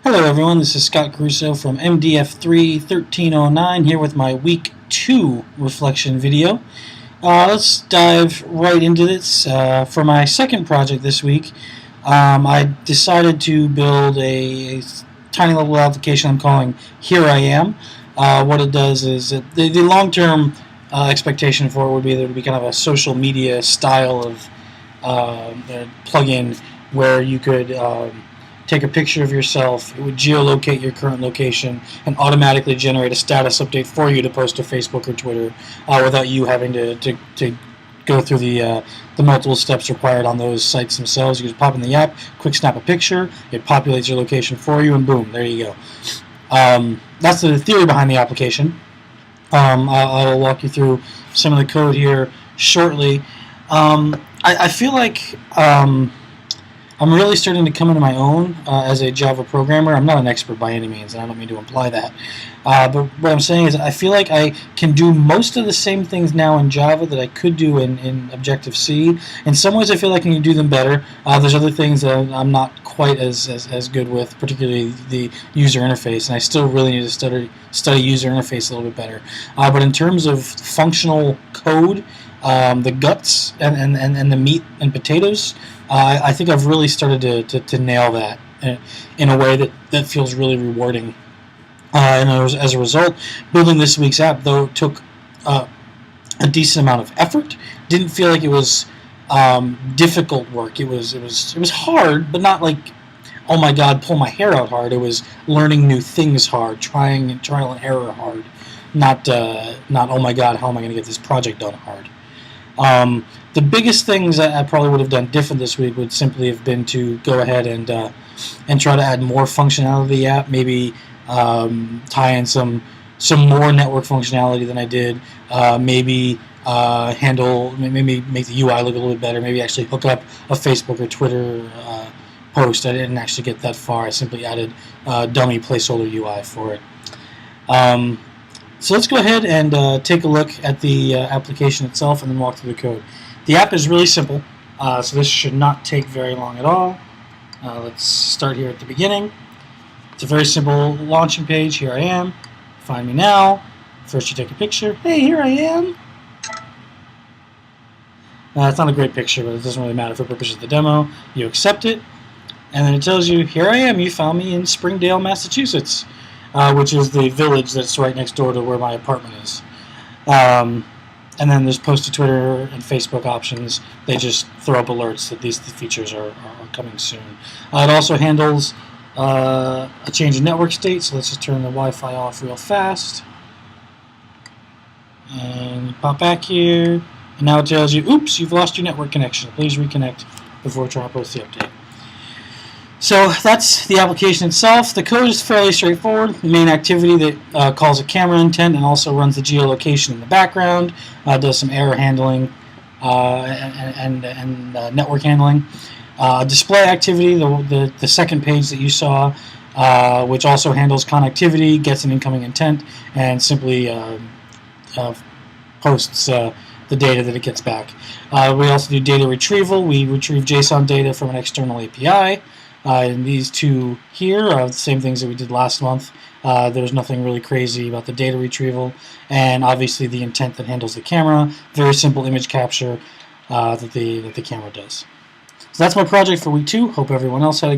Hello everyone, this is Scott Caruso from MDF3 1309 here with my week 2 reflection video. Let's dive right into this. For my second project this week, I decided to build a tiny little application I'm calling Here I Am. What it does is the long-term expectation for it would be that it would be kind of a social media style of plugin where you could take a picture of yourself, it would geolocate your current location, and automatically generate a status update for you to post to Facebook or Twitter without you having to go through the multiple steps required on those sites themselves. You just pop in the app, quick snap a picture, it populates your location for you, and boom, there you go. That's the theory behind the application. I'll walk you through some of the code here shortly. I feel like I'm really starting to come into my own as a Java programmer. I'm not an expert by any means, and I don't mean to imply that. But what I'm saying is I feel like I can do most of the same things now in Java that I could do in Objective-C. In some ways I feel like I can do them better. There's other things that I'm not quite as good with, particularly the user interface, and I still really need to study user interface a little bit better. But in terms of functional code, the guts and the meat and potatoes, I think I've really started to nail that in a way that feels really rewarding. And as a result, building this week's app, though, took a decent amount of effort. Didn't feel like it was difficult work. It was hard, but not like, oh my God, pull my hair out hard. It was learning new things hard, trial and error hard, not oh my God, how am I going to get this project done hard. The biggest things that I probably would have done different this week would simply have been to go ahead and try to add more functionality to the app, maybe tie in some more network functionality than I did, maybe maybe make the UI look a little bit better, maybe actually hook up a Facebook or Twitter post. I didn't actually get that far. I simply added dummy placeholder UI for it. So let's go ahead and take a look at the application itself and then walk through the code. The app is really simple, so this should not take very long at all. Let's start here at the beginning. It's a very simple launching page. Here I am. Find me now. First you take a picture. Hey, here I am. It's not a great picture, but it doesn't really matter for purposes of the demo. You accept it, and then it tells you, here I am. You found me in Springdale, Massachusetts. Which is the village that's right next door to where my apartment is. And then there's post to Twitter and Facebook options. They just throw up alerts that these features are coming soon. It also handles a change in network state, so let's just turn the Wi-Fi off real fast. And you pop back here, and now it tells you, oops, you've lost your network connection. Please reconnect before trying to post the update. So that's the application itself. The code is fairly straightforward. The main activity that calls a camera intent and also runs the geolocation in the background, does some error handling and network handling. Display activity, the second page that you saw, which also handles connectivity, gets an incoming intent, and simply posts the data that it gets back. We also do data retrieval. We retrieve JSON data from an external API. And these two here are the same things that we did last month. There's nothing really crazy about the data retrieval, and obviously the intent that handles the camera. Very simple image capture that the camera does. So that's my project for week 2. Hope everyone else had a